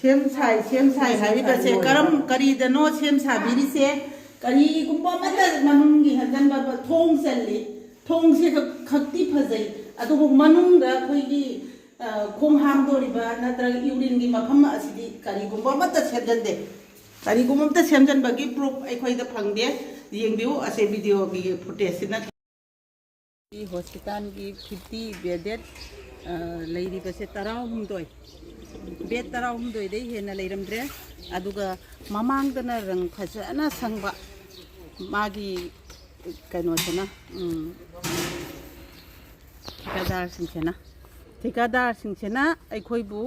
ꯁꯦꯝ ꯁꯥꯏ ꯍꯥꯏꯔꯤꯕꯁꯦ ꯀꯔꯤꯗꯅꯣ ꯁꯦꯝ ꯁꯥꯕꯤꯔꯤꯁꯦ ꯀꯔꯤꯒꯨꯝꯕ ꯑꯃꯠꯇ ꯃꯅꯨꯡꯒꯤ ꯍꯟꯖꯟꯕ ꯊꯣꯡ ꯆꯜꯂꯤ ꯊꯣꯡꯁꯦ ꯈꯛꯇꯤ ꯐꯖꯩ ꯑꯗꯨꯕꯨ ꯃꯅꯨꯡꯗ ꯑꯩꯈꯣꯏꯒꯤ ꯈꯣꯡ ꯍꯥꯝꯗꯣꯔꯤꯕ ꯅꯠꯇ꯭ꯔꯒ ꯌꯨꯔꯤꯟꯒꯤ ꯃꯐꯝ ꯑꯁꯤꯗꯤ ꯀꯔꯤꯒꯨꯝꯕ ꯑꯃꯠꯇ ꯁꯦꯝꯖꯟꯗꯦ ꯀꯔꯤꯒꯨꯝꯕ ꯑꯃꯠꯇ ꯁꯦꯝꯖꯟꯕꯒꯤ ꯄ꯭ꯔꯨꯐ ꯑꯩꯈꯣꯏꯗ ꯐꯪꯗꯦ ꯌꯦꯡꯕꯤꯌꯨ ꯑꯁꯦ ꯚꯤꯗꯤꯑꯣꯒꯤ ꯐꯨꯇꯦꯖꯁꯤꯅ ꯍꯣꯁꯄꯤꯇꯥꯜꯒꯤ 50 ꯕꯦꯗꯦꯠ ꯂꯩꯔꯤꯕꯁꯦ 13 ꯕꯦꯠ 13ꯗꯩ ꯍꯦꯟꯅ ꯂꯩꯔꯝꯗ꯭ꯔꯦ ꯑꯗꯨꯒ ꯃꯃꯥꯡꯗꯅ ꯔꯪ ꯐꯖꯅ ꯁꯪꯕ ꯃꯥꯒꯤ ꯀꯩꯅꯣꯁꯤꯅ ठेकेदारसिंसेना अखोइबु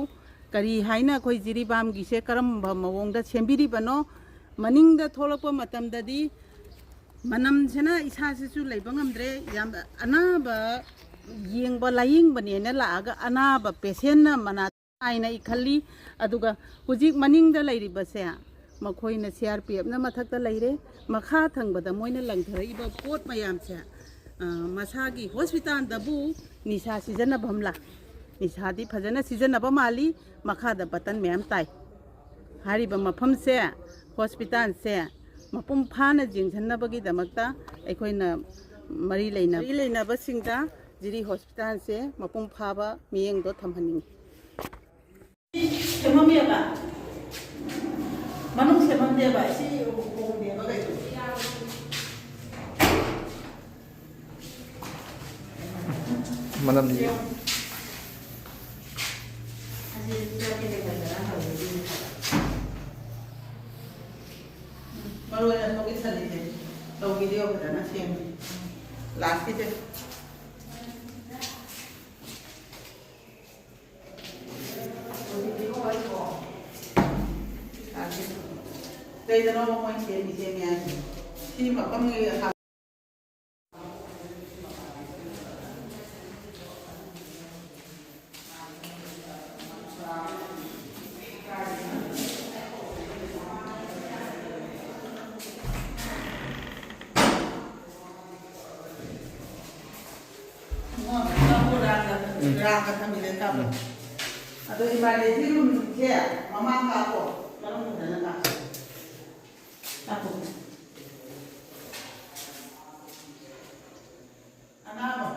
करी हाइना अखोइ जिरीबामगिसे करम्बा मवोंदा सेम्बिरिबनो मनिंगदा थोलकपा मतमददी मनमसेना इसासिसु लैबा ngamdre याम अनाबा येंगबा लायिंगबनेना लागा अनाबा पेशेंटना मना आइना इखल्ली अदुगा हुजिक मनिंगदा लैरिबसे मखोइना CRPF ना मथक्ता लैरे मखा थंगबदा मोइना लंगथरइबा पोट मयामसे मसागी हॉस्पिटल दबु निशा सीजन भमला निशादी फजना सीजन अब माली मखादा बटन मैम ताई हारिब मफम से हॉस्पिटल से मपुम फाना जिंगसन्नबगी दमकता अखोइना मरी लेनाबसिंगदा जिरी हॉस्पिटल से मपुम फाबा मियेंगदो थमहनिंग सेममेबा मनुंग सेममदेबा सी ओदेबा गैतो Manam di. Baru ada mau kita lihat, tahu video pada nasi yang last itu. Dari dalam mau macam ni aja. Ini bapak mengira. Raga thamilen ka ado emergency room che mama ka ko karam mudana ka ko ana ba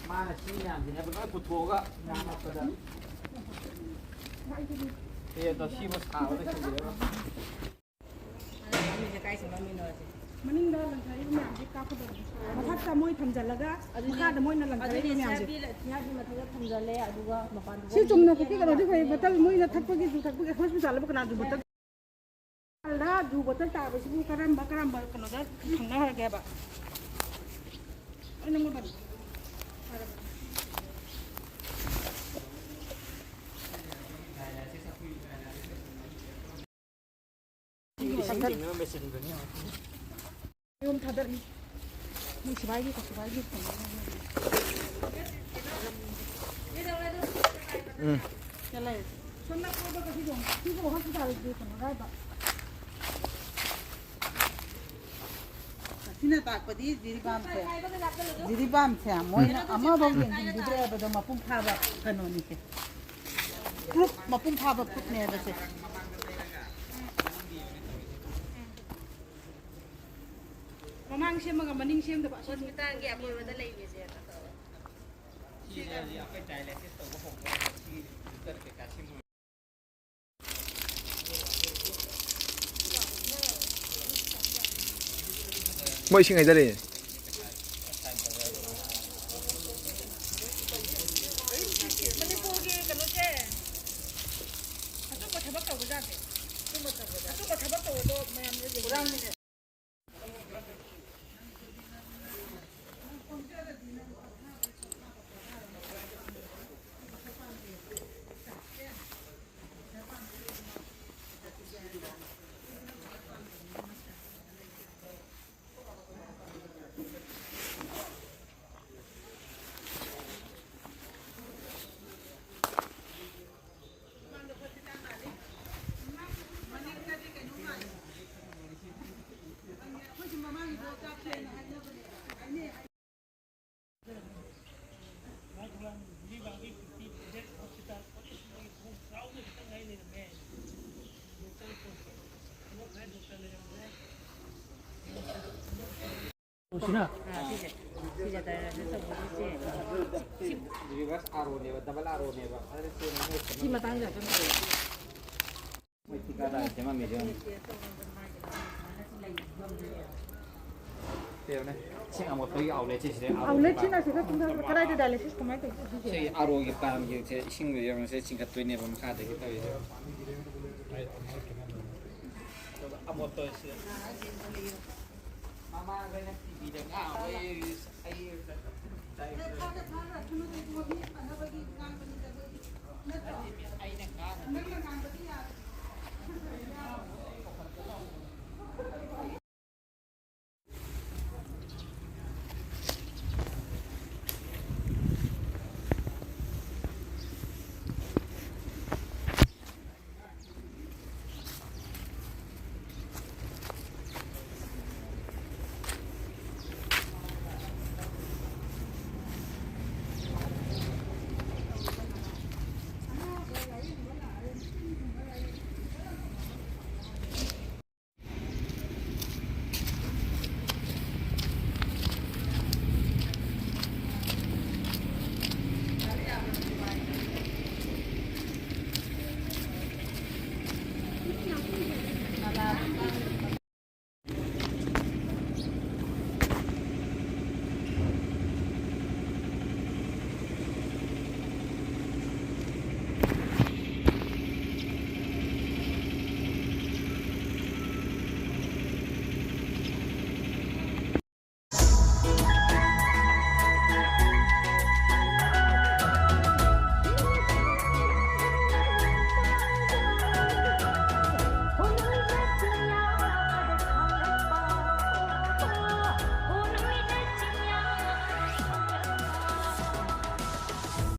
Mana sih yang ini benar putuga yang apa dah? Iya, dah sih mas tahu dah sih dia. Ini jekai semua minum aja. Mending dah lantai ini aja kaku dah. Macam tamu itu hamjalaga, macam tamu itu lantai ini aja. Nyari macam hamjale, aduga makan. Si cuma nak pergi kalau dia kaya betul, mu ini tak pergi hospital bukan ada betul. Ada dua betul tak, sebab karam kalau dah tengah harga apa? Ini mungkin. Yung thadar ni, yung sibai ko. Chalay. Sunna ko ba kasi dong? Sino hospital dito na ba? Sina takpadi Jiribam se moina ama bawin didre bada mapum phaba kanoni se group mapum phaba poknare se Mamang siya mga maning siya dapat Hospital gi Akoibada lagi sih. Mo ising ay dali. 보시나? 시제. 시제 따라서 저거지. 리버스 아로네바 더블 아로네바 시 마당이라 좀 뭐 티가다 제만 메죠 때문에 칭 아무 또 아울렛 제시래 outlet छिन आसेको तुमको कराइदे dialysis कमाइ त 제 아로기 밤기 제 싱을 여면서 칭가 또네 보면 카드 기타 이제 아무 또 있어 마마 그냥 비비는